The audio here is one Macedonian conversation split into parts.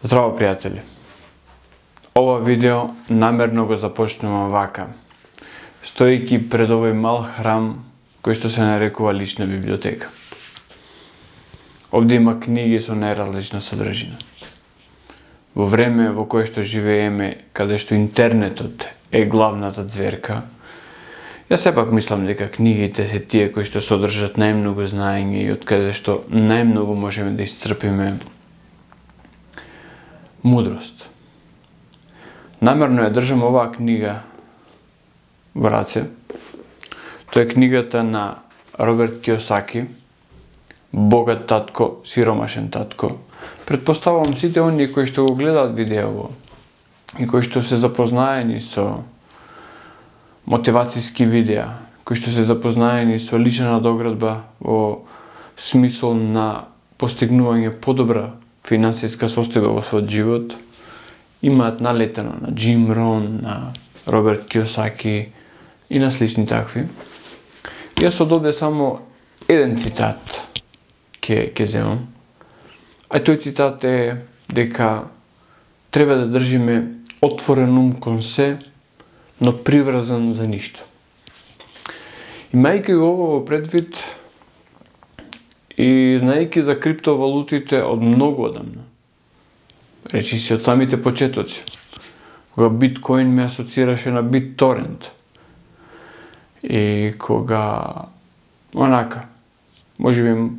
Здраво, пријатели! Ова видео намерно го започнувам вака, стоејќи пред овој мал храм кој што се нарекува лична библиотека. Овде има книги со најразлична содржина. Во време во кое што живееме, каде што интернетот е главната ѕверка, јас сепак мислам дека книгите се тие кои што содржат најмногу знаење и од каде што најмногу можеме да исцрпиме мудрост. Намерно ја држам оваа книга во раце. Тоа е книгата на Роберт Киосаки, Богат татко, сиромашен татко. Претпоставувам сите оние кои што го гледаат видеово и кои што се запознаени со мотивацијски видеа, кои што се запознаени со лична надоградба во смисол на постигнување подобра финансиска состојба во својот живот, имаат налетено на Джим Рон, на Роберт Киосаки и на слични такви. Јас од овде само еден цитат ќе земам. А тој цитат е дека треба да држиме отворен ум кон се, но приврзан за ништо. Имајќи го ово во предвид и знаејќи за криптовалутите од многу одамна, речи си од самите почетоци, кога биткоин ме асоцираше на BitTorrent и кога онака, можеби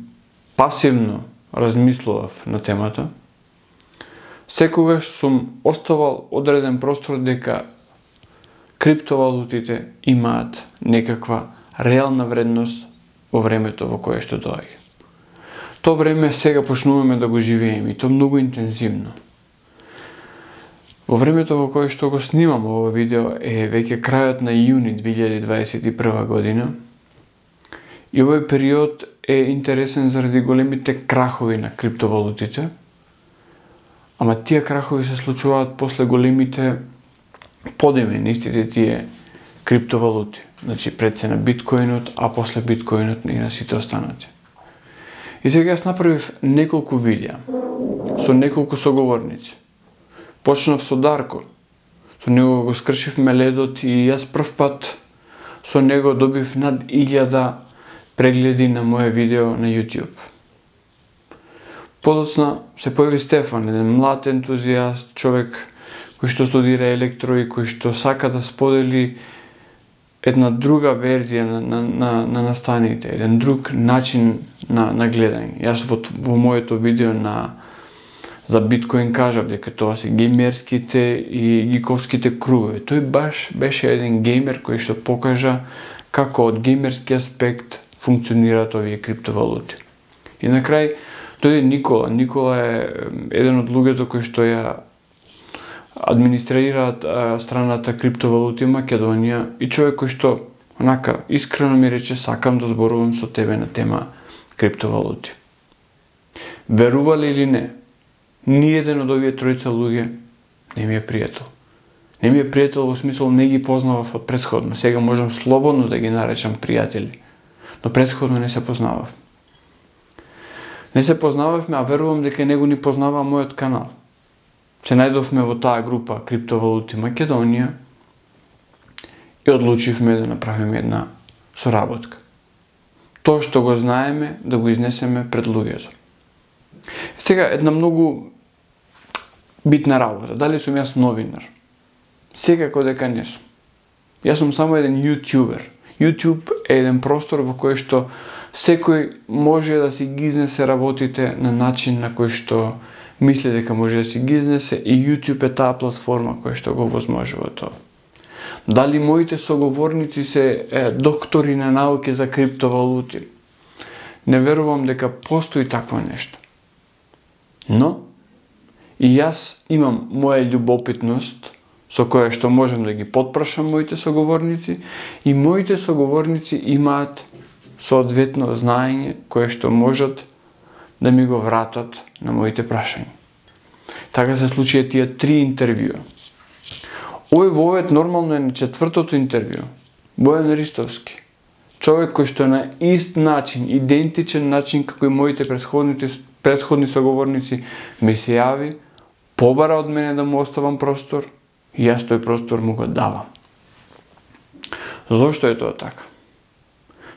пасивно размислував на темата, секогаш сум оставал одреден простор дека криптовалутите имаат некаква реална вредност во времето во кое што доаѓа. Тоа време сега почнуваме да го живееме и тоа многу интензивно. Во времето во кое што го снимам ова видео е веќе крајот на јуни 2021 година и овој период е интересен заради големите крахови на криптовалутите, ама тие крахови се случуваат после големите подеми на истите тие криптовалути. Значи пред се на биткоинот, а после биткоинот и на сите останати. И сега јас направив неколку видеа со неколку соговорници. Почнав со Дарко, со него го скршивме ледот и јас прв пат со него добив над 1000 прегледи на моје видео на YouTube. Подоцна се појави Стефан, еден млад ентузијаст, човек кој што студира електро и кој што сака да сподели една друга верзија на настаните, еден друг начин на гледање. Јас во моето видео за биткоин кажав дека тоа се геймерските и гиковските кругови. Тој баш беше еден геймер кој што покажа како од геймерски аспект функционираат овие криптовалути. И на крај дојде Никола. Никола е еден од луѓето кои што ја администрираат страната криптовалути Македонија и човек кој што онака искрено ми рече сакам да зборувам со тебе на тема криптовалути. Верували или не, ниеден од овие тројца луѓе не ми е пријател. Не ми е пријател во смисол не ги познавав од претходно. Сега можам слободно да ги наречам пријатели, но претходно не се познавав. Не се познававме, а верувам дека него ни познава мојот канал. Се најдовме во таа група Криптовалути Македонија и одлучивме да направиме една соработка. Тоа што го знаеме, да го изнесеме пред луѓето. Сега, една многу битна работа. Дали сум јас новинар? Секако дека не сум. Јас сум само еден ютубер. YouTube е еден простор во кој што секој може да си ги изнесе работите на начин на кој што мисли дека може да си ги изнесе и YouTube е таа платформа која што го возможува тоа. Дали моите соговорници се доктори на науки за криптовалути? Не верувам дека постои такво нешто. Но и јас имам моја љубопитност со која што можам да ги потпрашам моите соговорници и моите соговорници имаат соодветно знаење кое што можат да ми го вратат на моите прашања. Така се случија тие 3 интервјуа. Овој вовет нормално е на 4-тото интервју. Бојан Ристовски. Човек кој што на ист начин, идентичен начин како и моите претходни соговорници ми се јави, побара од мене да му оставам простор и јас тој простор му го давам. Зошто е тоа така?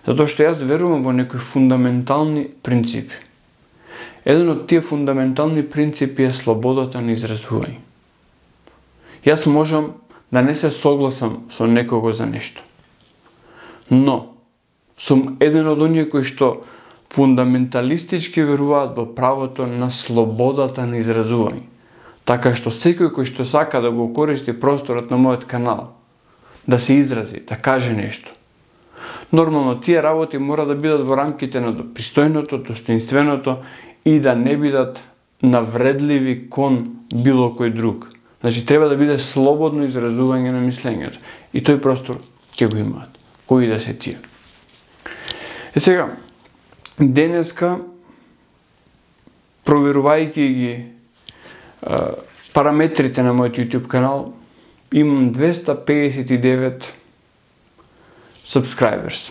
Затоа што јас верувам во некои фундаментални принципи. Еден од тие фундаментални принципи е слободата на изразување. Јас можам да не се согласам со некого за нешто. Но, сум еден од оние кои што фундаменталистички веруваат во правото на слободата на изразување. Така што секој кој што сака да го користи просторот на мојот канал, да се изрази, да каже нешто. Нормално, тие работи мора да бидат во рамките на пристојното, достоинственото и да не бидат навредливи кон било кој друг. Значи, треба да биде слободно изразување на мислењето. И тој простор ќе го имаат. Кои да се тие. Сега, денеска, проверувајќи ги параметрите на мојот YouTube канал, имам 259 subscribers.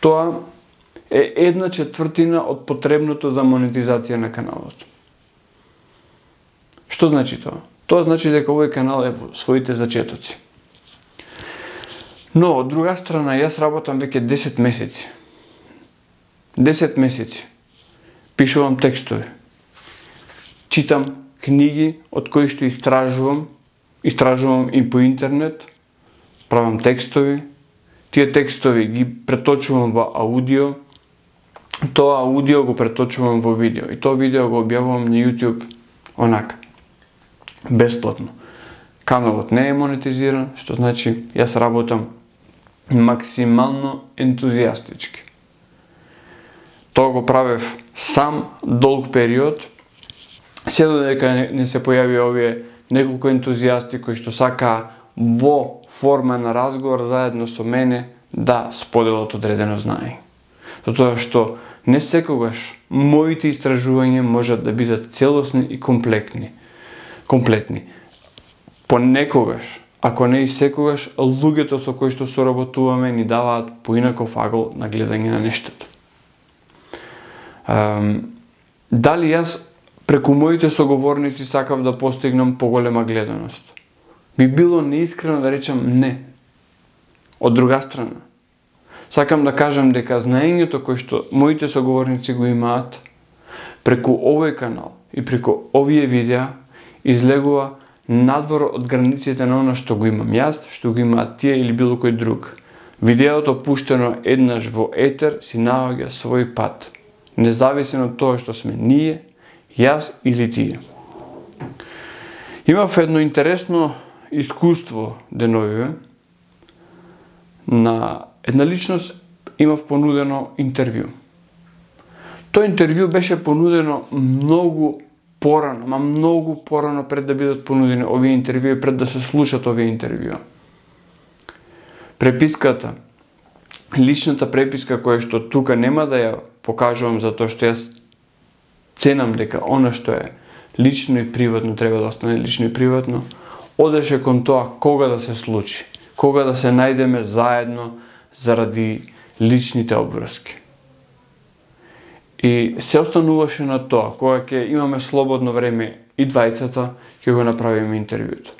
Тоа е 1/4 од потребното за монетизација на каналот. Што значи тоа? Тоа значи дека овој канал е во своите зачетоци. Но, од друга страна, јас работам веќе 10 месеци. 10 месеци. Пишувам текстови. Читам книги од кои што истражувам и по интернет, правам текстови, тие текстови ги преточувам во аудио, тоа аудио го преточувам во видео и тоа видео го објавувам на YouTube онака, бесплатно. Каналот не е монетизиран, што значи јас работам максимално ентузијастички. Тоа го правев сам долг период, се додека не се појави овие неколку ентузијасти кои што сака во форма на разговор заедно со мене да споделат одредено знаење. Затоа што не секогаш моите истражувања можат да бидат целосни и комплетни. Понекогаш, ако не и секогаш, луѓето со кои што соработуваме ни даваат поинаков агол на гледање на нештото. Дали јас преку моите соговорници сакав да постигнам поголема гледаност? Би било неискрено да речам не. Од друга страна, сакам да кажам дека знаењето кој што моите соговорници го имаат преку овој канал и преку овие видеа излегува надвор од границите на оно што го имам јас, што го имаат тие или било кој друг. Видеото пуштено еднаш во етер си наоѓа свој пат, независено од тоа што сме ние, јас или тие. Имав едно интересно искуство деновиве. На една личност имав понудено интервју. Тоа интервју беше понудено многу порано пред да бидат понудени овие интервјуи, пред да се слушат овие интервјуи. Преписката, личната преписка која што тука нема да ја покажувам затоа што јас ценам дека она што е лично и приватно треба да остане лично и приватно, одеше кон тоа кога да се случи, кога да се најдеме заедно заради личните обврски. И се остануваше на тоа, кога ќе имаме слободно време и двајцата, ќе го направиме интервјуто.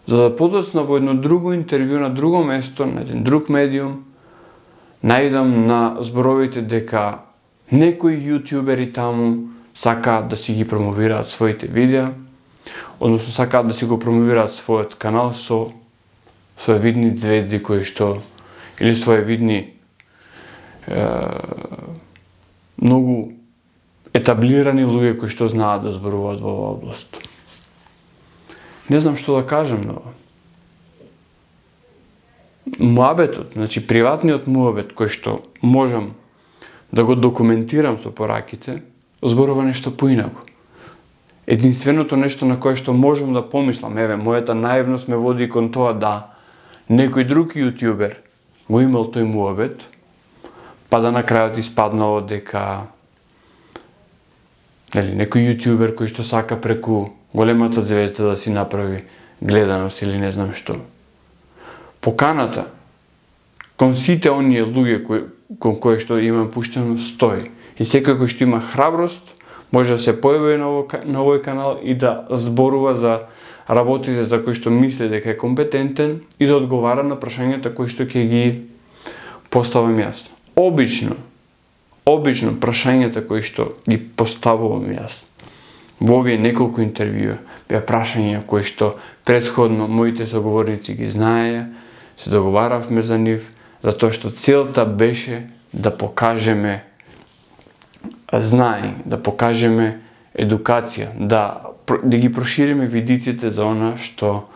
За да подоцна во едно друго интервју на друго место, на еден друг медиум, најдам на зборовите дека некои јутјубери таму сакаат да си ги промовираат своите видеа, односно сакаат да си го промовираат својот канал со видни звезди кои што, или видни многу етаблирани луѓе кои што знаат да зборуваат во оваа област. Не знам што да кажам на ова. Муабетот, значи приватниот муабет кој што можам да го документирам со пораките, зборува нешто поинако. Единственото нешто на кое што можам да помислам, мојата наивност ме води кон тоа да некој друг јутјубер го имал тој муабет, па да на крајот испаднало дека некој јутјубер кој што сака преку големата звезда да си направи гледаност или не знам што. Поканата кон сите оние луѓе кон кои што имам пуштено стои. И секој кој што има храброст може да се појави на овој канал и да зборува за работите за кои што мисли дека е компетентен и да одговара на прашањата кои што ќе ги поставам јас. Обично прашањата кои што ги поставувам јас во овие неколку интервјуа беа прашања кои што претходно моите соговорници ги знаеја, се договаравме за нив, затоа што целта беше да покажеме знаење, да покажеме едукација, да ги прошириме видиците за она што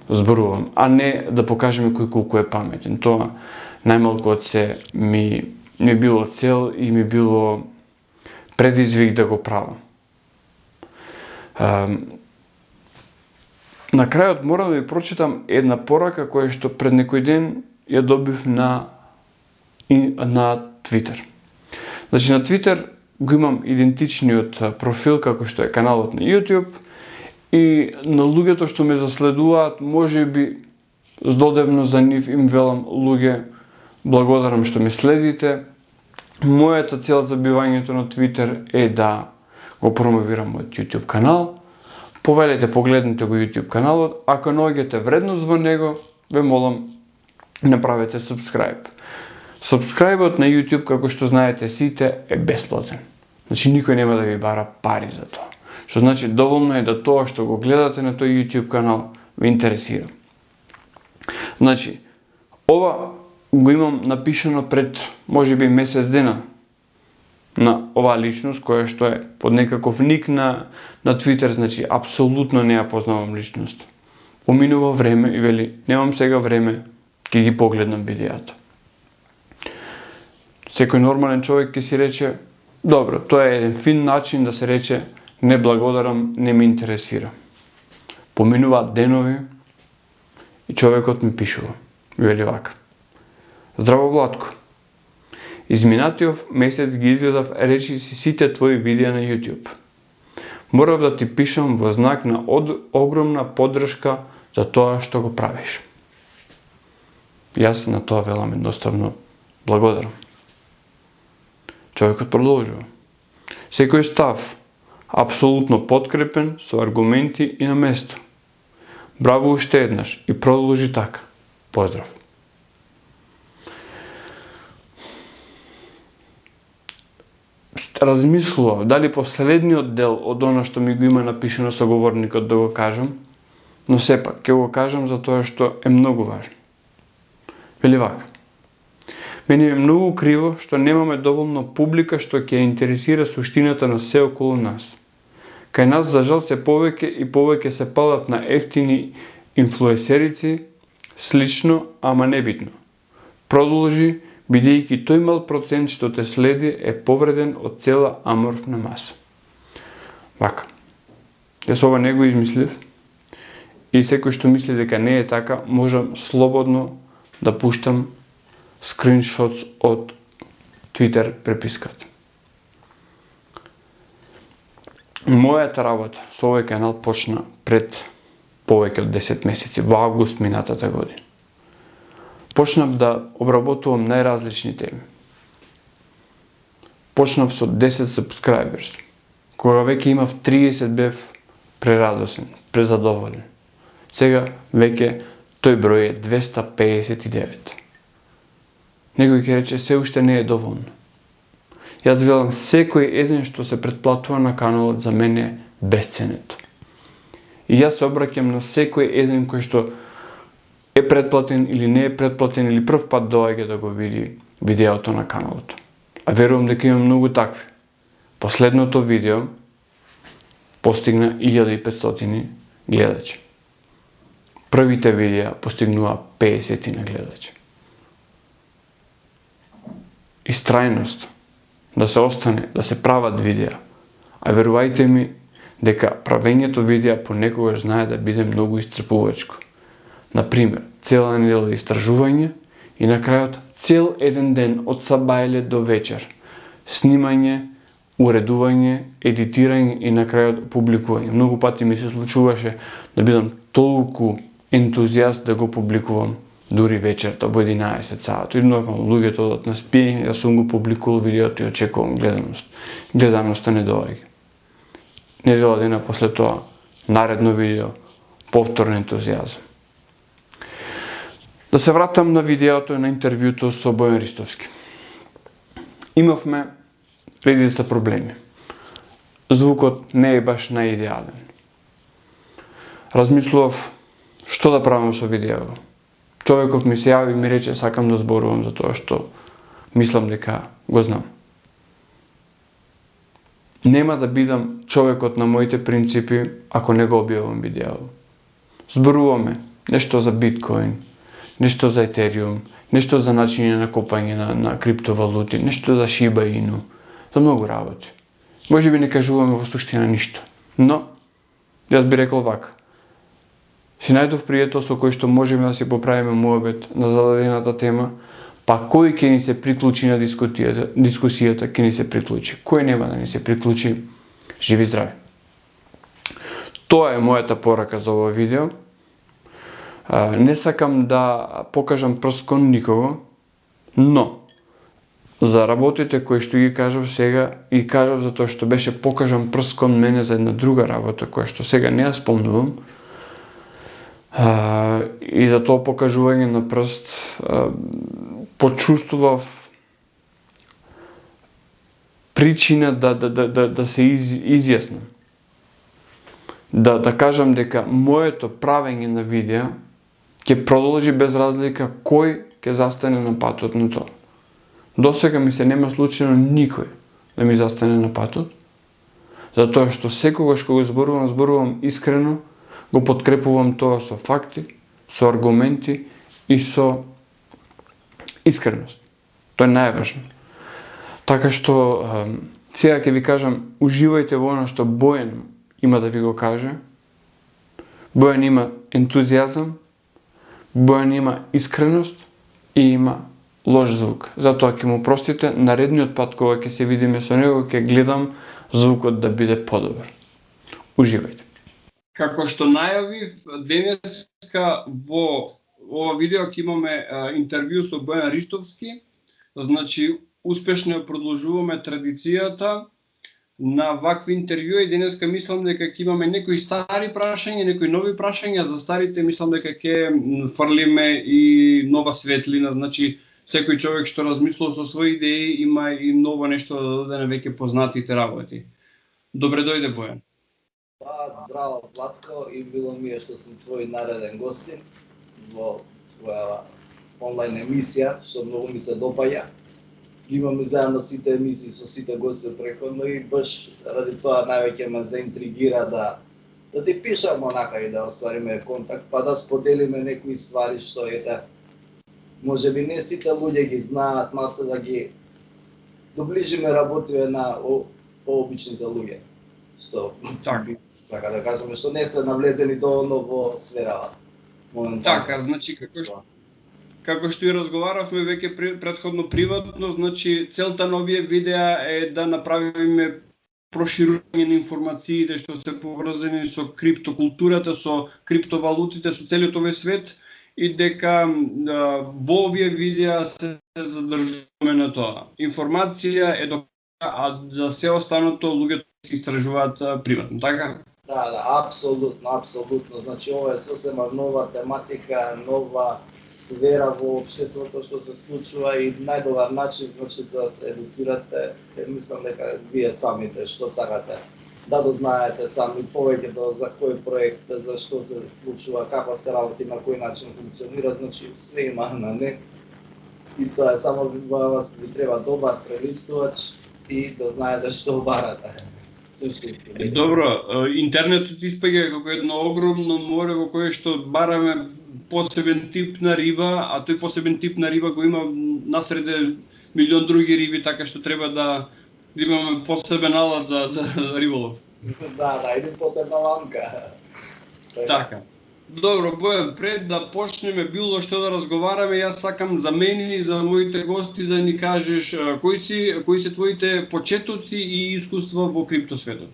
зборувам, а не да покажеме кој колку е паметен. Тоа најмалку од се ми било цел и ми било предизвик да го правам. На крајот морам да ви прочитам една порака која што пред некој ден ја добив на Twitter. Значи на Twitter го имам идентичниот профил како што е каналот на YouTube и на луѓето што ме заследуваат, може би здодевно за нив им велам: луѓе, благодарам што ме следите. Мојата цел за бивањето на Twitter е да го промовирам мојот YouTube канал. Повелете, погледнете го YouTube каналот. Ако наоѓате вредност во него, ве молам, направете subscribe. Subscribe-от на YouTube, како што знаете сите, е бесплатен. Значи никој нема да ви бара пари за тоа. Што значи доволно е да тоа што го гледате на тој YouTube канал ве интересира. Значи, ова го имам напишано пред можеби месец дена на оваа личност која што е под некаков ник на Twitter, значи апсолутно не ја познавам личност. Поминува време и вели: немам сега време, ќе ги погледнам видеата. Секој нормален човек ќе си рече: добро, тоа е еден фин начин да се рече не благодарам, не ме интересира. Поминуваат денови и човекот ми пишува. Вели вака: здраво Владко, изминатиот месец ги изгледав речиси сите твои видеа на YouTube. Морав да ти пишам во знак на огромна поддршка за тоа што го правиш. Јас на тоа велам едноставно благодарам. Човекот продолжува: секој став апсолутно подкрепен со аргументи и на место. Браво уште еднаш и продолжи така. Поздрав. Размислував дали последниот дел од она што ми го има напишано соговорникот да го кажам, но сепак ќе го кажам за тоа што е многу важно. Вели вака: мене е многу криво што немаме доволно публика што ќе интересира суштината на се околу нас. Кај нас за жал се повеќе и повеќе се палат на ефтини инфлуенсерици, слично, ама небитно. Продолжи, бидејќи тој мал процент што те следи е повреден од цела аморфна маса. Вака. Јас ова не го измислив и секој што мисли дека не е така, можам слободно да пуштам скриншотс од Twitter преписката. Мојата работа со овој канал почна пред повеќе од 10 месеци, во август минатата година. Почнав да обработувам најразлични теми. Почнав со 10 subscribers. Кога веќе имав 30 бев прерадосен, презадоволен. Сега веќе тој број е 259. Некој ќе рече се уште не е доволно. Јас велам секој еден што се претплатува на каналот за мене е бесценет. И јас се обраќам на секој еден кој што е претплатен или не е претплатен или прв пат доаѓа да го види видеото на каналот. А верувам дека има многу такви. Последното видео постигна 1500 гледачи. Првите видеа постигнува 50 на гледачи. Истрајност, да се остане, да се прават видеа. А верувајте ми дека правењето видеа понекогаш знае да биде многу исцрпувачко. Например, цела недела истражување и на крајот цел еден ден од сабајле до вечер. Снимање, уредување, едитирање и на крајот публикување. Многу пати ми се случуваше да бидам толку ентузијаст да го публикувам дури вечерта во 11 саат. И нормално луѓето одат на спиење, јас сум го публикувал видеото и очекувам гледаност. Гледаноста не доаѓа. недела дена после тоа, наредно видео, повторен ентузијазам. Да се вратам на видеото и на интервјуто со Бојан Ристовски. Имавме редица проблеми. Звукот не е баш наидеален. Размислував што да правам со видеото. Човеков ми се јави и ми рече сакам да зборувам за тоа што мислам дека го знам. Нема да бидам човекот на моите принципи ако не го објавам видеото. Зборуваме нешто за биткоин, нешто за етериум, нешто за начини на копање на криптовалути, нешто за шиба ину, за многу работи. Може би не кажуваме во суштина ништо, но јас би рекол вака. Си најдов пријател со кој што можеме да си поправиме муабет на зададената тема, па кој ќе ни се приклучи на дискусијата, ќе ни се приклучи. Кој нема да ни се приклучи, живи здрави. Тоа е мојата порака за ова видео. Не сакам да покажам прст кон никого, но за работите кои што ги кажав сега и кажав за тоа што беше покажан прст кон мене за една друга работа која што сега не ја спомнувам, и за тоа покажување на прст почувствував причина да се изјаснам. Да кажам дека моето правење на видеа ќе продолжи без разлика кој ќе застане на патот на тоа. Досега ми се нема случајно никој да ми застане на патот, затоа што секогаш кога зборувам искрено, го подкрепувам тоа со факти, со аргументи и со искреност. Тоа е најважно. Така што сега ќе ви кажам, уживајте во она што Бојан има да ви го каже. Бојан има ентузијазам, Бојан има искреност и има лош звук. Затоа ќе му простите, наредниот пат кога ќе се видиме со него, ќе гледам звукот да биде подобар. Уживајте. Како што најавив, денеска во ова видео ќе имаме интервју со Бојан Ристовски. Значи, успешно ја продолжуваме традицијата на вакви интервјуи. Денеска мислам дека ќе имаме некои стари прашања, некои нови прашања. За старите мислам дека ќе фрлиме и нова светлина. Значи, секој човек што размислува со своји идеи има и ново нешто да додаде на веќе познатите работи. Добре дојде, Бојан. Здраво, Владко, и било ми е што сум твој нареден гостин во твоја онлайн емисија, што многу ми се допаѓа. Имаме заедно сите емисии со сите гости претходно и баш ради тоа највеќе ме заинтригира да ти пишам онака и да оствариме контакт, па да споделиме некои ствари што може би не сите луѓе ги знаат, малце да ги доближиме работиве на обичните луѓе. Што сака да кажеме што не се навлезени доволно во сферава. Така, значи како што и разговаравме веќе претходно приватно, значи целта на овие видеа е да направиме проширување на информациите што се поврзани со криптокултурата, со криптовалутите, со целиот овој свет и дека во овие видеа се задржуваме на тоа. Информација е а за се останато луѓето се истражуваат приватно, така? Да, апсолутно. Значи ова е сосема нова тематика, нова сфера во општеството што се случува и најдобар начин значи да се едуцирате, мислам дека вие самите што сакате да дознаете сами повеќе за кој проект, за што се случува, како се работи, на кој начин функционира, значи све има на нет. И тоа е само ви треба добар прелистувач и да знаете што барате. Добро, интернетот испаѓа како едно огромно море во кое што бараме посебен тип на риба, а тој посебен тип на риба го има насреде милион други риби, така што треба да имаме посебен алат за риболов. Да, един посебна ламка. Така. Добро, Бојан, пред да почнеме било што да разговараме, јас сакам за мене и за моите гости да ни кажеш кои се твоите почетоци и искуства во криптосветот.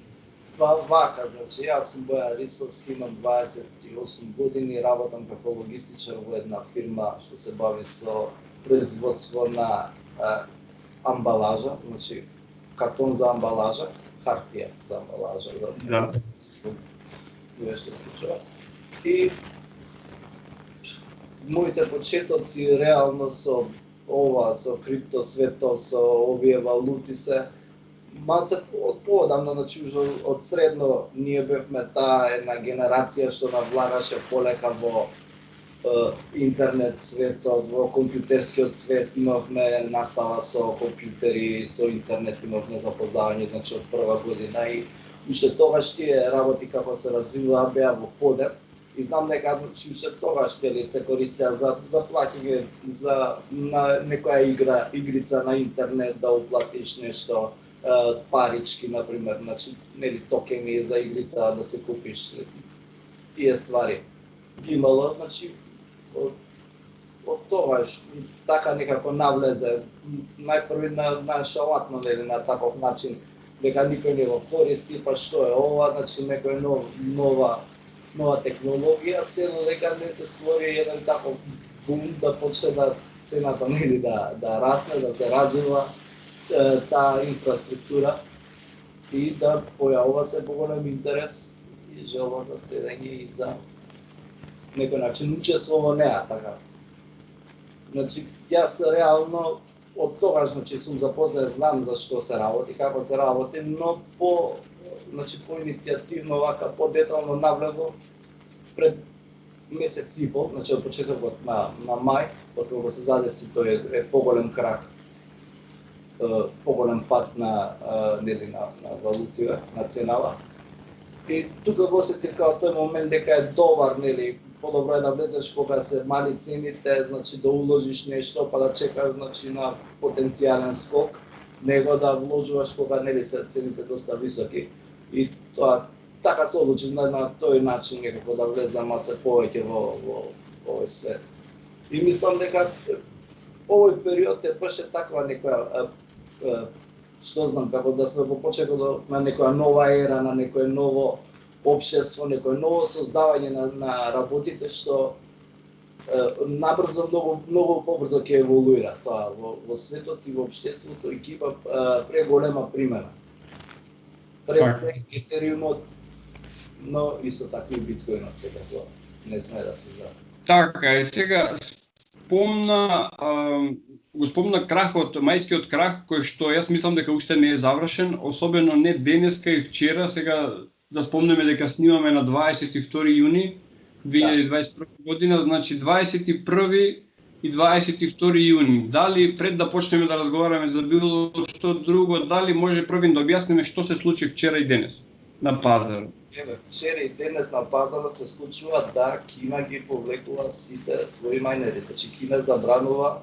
Вака, значи јас сум Бојан Ристовски, имам 28 години, работам како логистичар во една фирма што се бави со производство на амбалажа, значи картон за амбалажа. хартија, за лажа, Да. Нешто случува. И моите почетоци реално со ова, со крипто светот, со овие валути се малце од поодамна, значи ужо од средно ние бевме таа една генерација што навлагаше полека во интернет светот, во компјутерскиот свет, имавме настава со компјутери, со интернет, имавме запознавање, значи од прва година и уште тогаш тие работи како се развиваа беа во подем. И знам дека уште тогаш се користеа за плаќање за на некоја игрица на интернет да уплатиш нешто, парички например, значи нели токени за игрица да се купиш тие ствари. Имало, значи од тогаш така некако навлезе најпрви на шалатно нели на таков начин дека никој не го користи, па што е ова, значи некој нова технологија, се додека не се створи еден таков бум да почне да цената нели да расне, да се развива таа инфраструктура и да појавува се поголем интерес и желба за следење и за некој начин учество во неа, така. Значи, јас реално од тогаш сум запознат, знам за што се работи, како се работи, но по иницијативно, вака подетално навлегов пред месец и пол, значи од почетокот на мај, откако се задеси тој поголем крак, поголем пат на валутите, на ценава. И тука го осетив као тој момент дека е добар, нели, подобро е да влезеш кога се мали цените, значи да уложиш нешто, па да чекаш значи на потенцијален скок, него да вложуваш кога нели се цените доста високи. И тоа така се одлучив на тој начин некако да влезам малце повеќе во овој свет. И мислам дека овој период е беше таква некоја што знам, како да сме во почетокот на некоја нова ера, на некој ново општество, некој ново создавање на работите што набрзо, многу побрзо ќе еволуира тоа во светот и во општеството и ќе има преголема примена. Пред се Етериумот, но исто така и биткоинот секако не сме да се знае. Така е, сега го спомна крахот, мајскиот крах, кој што јас мислам дека уште не е завршен, особено не денеска и вчера. Сега да спомнеме дека снимаме на 22 јуни 2021 година, значи 21 и 22 јуни. Дали пред да почнеме да разговараме за било што друго, дали може првин да објасниме што се случи вчера и денес на пазарот? Вчера и денес на пазарот се случува да Кина ги повлекува сите своји мајнери. Значи Кина забранува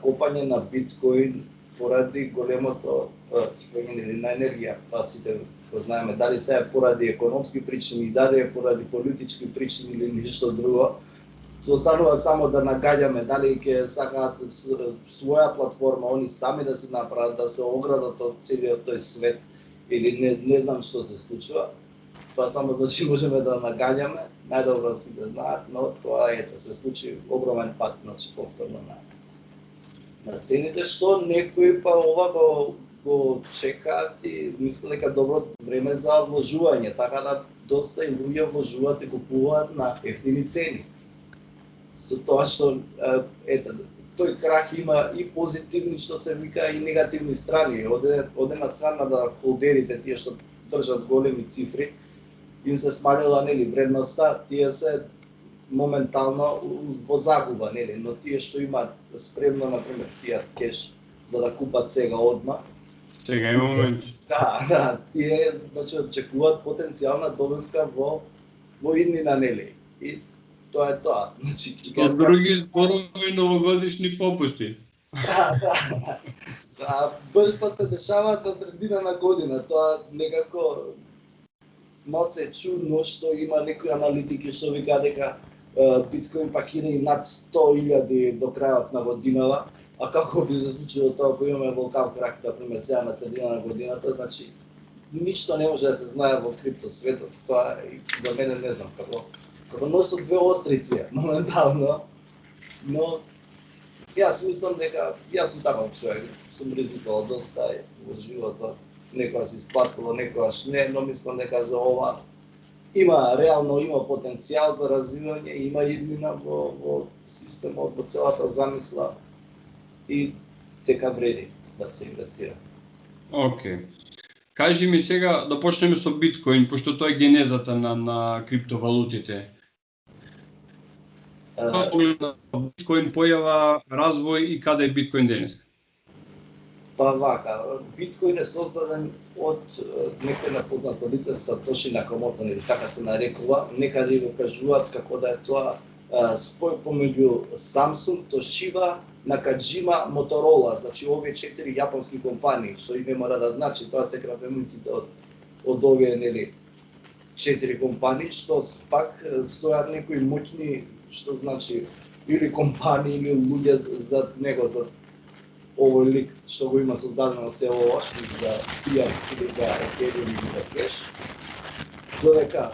копање на биткоин поради големото цикање на енергија. Тоа сите го знаеме, дали се е поради економски причини, дали е поради политички причини или ништо друго. Останува само да нагаѓаме дали ќе сакаат своја платформа, они сами да се направат, да се оградат од целиот тој свет или не знам што се случува. Тоа само значи можеме да нагаѓаме, најдобро си да знаат, но тоа се случи огромен пат, значи повторно на цените, што некои па ова го чекаат и мислат дека добро време за вложување, така да доста и луѓе вложуваат и купуваат на ефтини цени. Со тоа што тој крак има и позитивни, што се вика, и негативни страни. Од една страна да холдерите, тие што држат големи цифри, им се смалила нели вредноста, тие се моментално во загуба, нели, но тие што имаат спремно, например, тие кеш за да купат сега одма. Сега е момент. Да, тие значи очекуваат потенцијална добивка во иднина, нели. И тоа е тоа. Значи, Со други зборови, новогодишни попусти. Да, баш па се дешаваат на средина на година. Тоа некако малце чудно што има некои аналитики што вика дека биткоин пак иде и над 100.000 до крајот на годинава, а како би се случило тоа ако имаме волкан крак, например, сега на средина на годината, значи ништо не може да се знае во крипто светот. Тоа за мене не знам како носат две острици моментално, но јас мислам дека јас сум таков човек, сум ризикувал доста во животот некоја се исплатило, некојаш не, но мислам дека за ова реално има потенцијал за развивање, има иднина во системот, во целата замисла и дека вреди да се инвестира. Океј. Кажи ми сега да почнеме со биткоин, пошто тоа е генезата на криптовалутите. Биткоин појава, развој и каде е биткоин денес? Па вака, биткоин е создаден од некој непознато лице, Сатоши Накамото, или така се нарекува, некаде го кажуваат како да е тоа спој помеѓу Samsung, Toshiba, Nakajima, Motorola, значи овие 4 јапонски компании, што и не мора да значи, тоа се кратениците од овие, нели, 4 компании, што пак стојат некои моќни, што значи, или компании, или луѓе за него, за овој лик што го има создадено се ова, што за Fiat или за Ethereum или за Cash, додека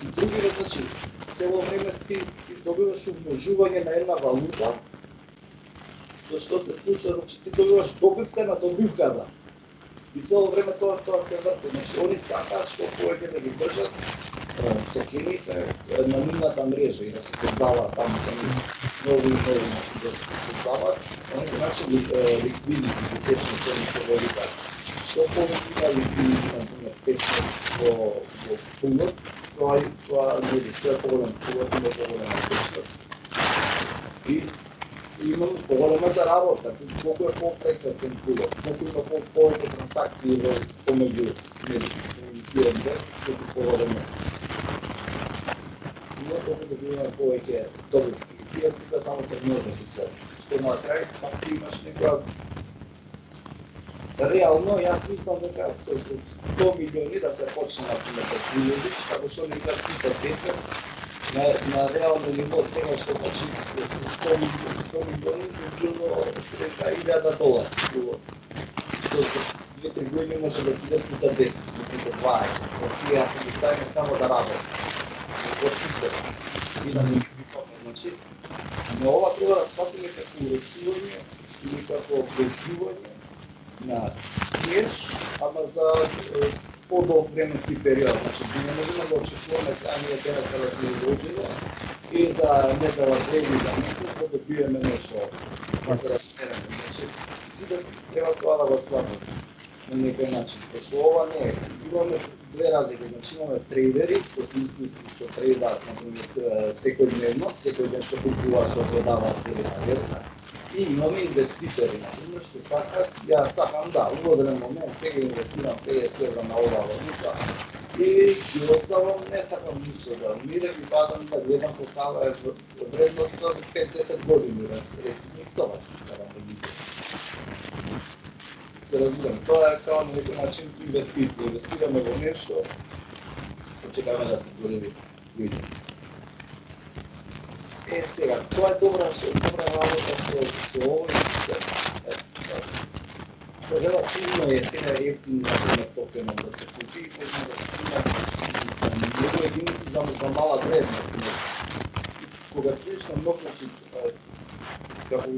и другите, значи, цело време ти добиваш умножување на една валута, што се случува, значи ти добиваш добивка на добивката. И цело време тоа се врти, значи они сакаат што повеќе да ги држат токените на нивната мрежа и да се создаваат таму нови, значи да се создаваат, они значи ликвидни, течни цени се великат. Што повеќе има ликвидни, например, течни во пулот, тоа нели, што е поголем пулот, има поголема течност. И имам поголема заработка, колку е по-прекратен пулот, колку има повеќе трансакции помеѓу фирмите, колку поголема. Ние толку добиваме повеќе добивки. И тие тука само се множат и се. Што на крај, пак ти имаш некоја... Реално, јас мислам дека со 100 милиони да се почне например да прилудиш, како што ни кажа пута 10, на реално ниво сега што значи 100 милиони би било прека $1000, што за 2-3 години може да биде пута 10, пута 20, за тие ако ги ставиме само да работи од системот и да не ги викаме, значи, но ова треба да сватиме како урочување или како вложување на кеш, ама за подолг временски период. Значи, не можеме да очекуваме сега ние денес да сме вложили и за недела, 2 или за месец да добиеме нешто, да се разбереме. Значи, сите треба тоа да го сватиме на некој начин. Пошто ова не е. Имаме две разлики, значи имаме трейдери, што трейдаат, например, секој ден што купуваат, што продаваат или на верха. И имаме инвеститори, например, што сакаат, ја сакам да, у одреден момент сега инвестирам 50 евра на оваа валута и ги оставам, не сакам ништо да ми да ги падам, да гледам какава е вредноста за 5-10 години, рецимо и тоа што сакам да ги се разбирам. Тоа е као на некој начин инвестиција. Инвестираме во нешто, се чекаме да се зголеми луѓе. Сега, тоа е добра работа со овој систем. Релативно е сега ефтин на токенот да се купи и може да има многу единици за мала вредност. Кога прилично многу, значи, како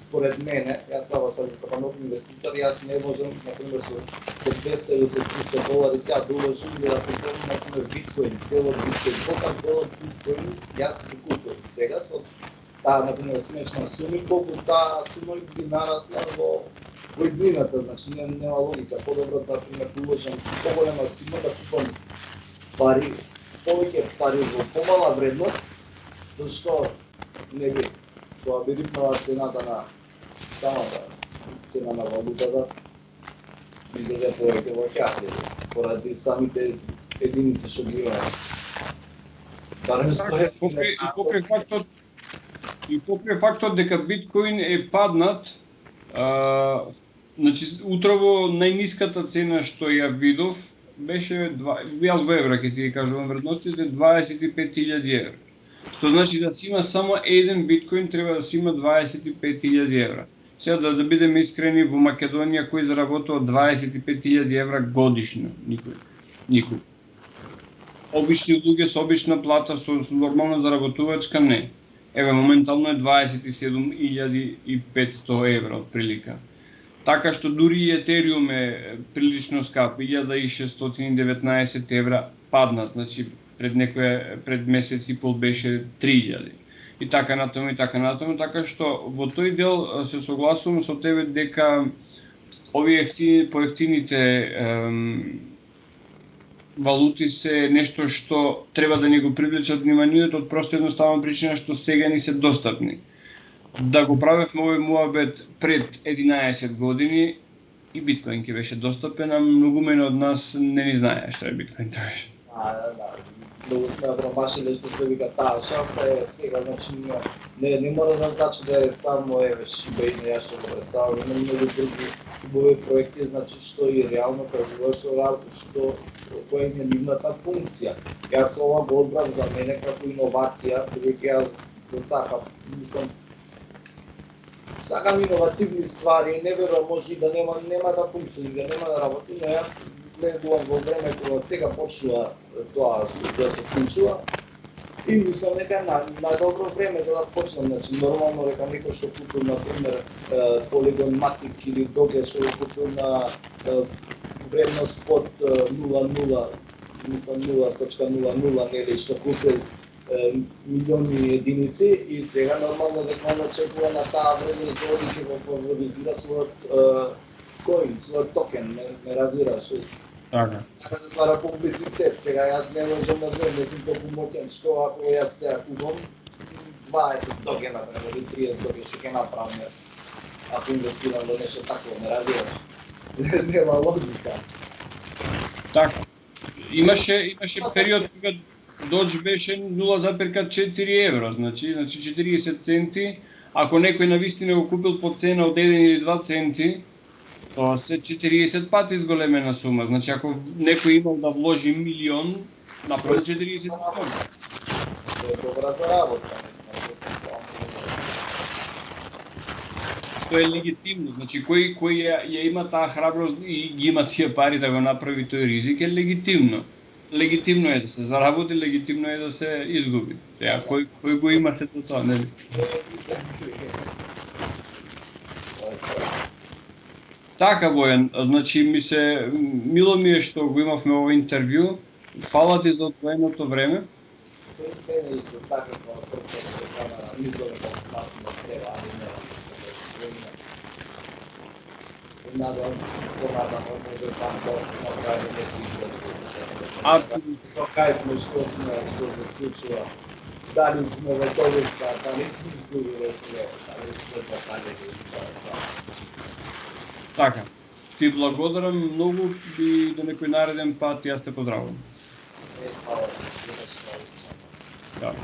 според мене, јас сам како нов инвеститор, јас не можам, например, со 200 или со $300 сега да уложим или да купувам, например, биткоин, делот биткоин, колкав делот биткоин, јас ги купувам сега со таа, например, смешна сума, колку таа сума би нарасла во иднината, значи нема логика, подобро да, например, да уложам поголема сума да купам пари, повеќе пари во помала вредност, зашто не би тоа би рипнала цената на самата цена на валутата, излезе повеќе во ќафи, поради самите единици што ги имаме. И покрај фактот дека биткоин е паднат, значи утрово најниската цена што ја видов беше, јас во евра ќе ти кажувам вредностите, 25.000 евра. Што значи да си има само еден биткоин, треба да си има 25.000 евра. Сега да бидеме искрени, во Македонија кој заработува 25.000 евра годишно? Никој. Обични луѓе со обична плата, со нормална заработувачка, не. Еве, моментално е 27.500 евра, отприлика. Така што дури и Етериум е прилично скап, 1619 евра паднат, значи пред месец и пол беше 3000. И така натаму, така што во тој дел се согласувам со тебе дека овие поевтините валути се нешто што треба да ни го привлечат вниманието од просто едноставна причина што сега ни се достапни. Да го правевме овој муабет пред 11 години и биткоин ќе беше достапен, а многумина од нас не ни знае што е биткоин тогаш. Да. Многу сме промашиле што се вика таа шанса е сега, значи не мора да значи да е само шиба и ја што го представам, има многу други убави проекти, значи што и реално кажуваш што која е нивната функција. Јас ова го одбрав за мене како иновација, бидејќи јас го сакам иновативни ствари, не верувам може и да нема да функционира, нема да работи, но јас влегувам во време кога сега почнува тоа што се случува и мислам дека на добро време за да почнам, значи нормално река некој што купил на пример Polygon Matic или Doge што го купил на вредност под 0,0, мислам 0.00, нели што купил милиони единици и сега нормално дека он очекува на таа вредност да оди ќе го фаворизира својот коин, својот токен, ме разбираш? Така. Така се ствара публицитет. Сега јас не можам да верувам, не сум толку моќен, што ако јас сега купам 20 токена, или 30 токена, што ќе направам јас, ако инвестирам во нешто такво, ме разбираш? Нема логика. Така. Имаше период кога Доч беше 0,4 евро, значи 40 центи. Ако некој навистина го купил по цена од 1 или 2 центи, тоа се 40 пати зголемена сума. Значи ако некој имал да вложи милион, направи 40 милиона. Што е добра за работа. Што е легитимно, значи кој ја има таа храброст и ги има тие пари да го направи тој ризик е легитимно. Легитимно е да се заработи, легитимно е да се изгуби. Сега кој го има сето тоа, нели? Така, Бојан, значи мило ми е што го имавме ова интервју. Фала ти за одвоеното време. Мене исто така како мислам дека мацно треба, али не. Надам, може да направи некој Апсолутно. кај сме, што се случува, дали сме во добивка, дали сме изгубиле све, дали сме попадели. Така. Ти благодарам многу и до некој нареден пат јас те поздравувам. Хвала. Да.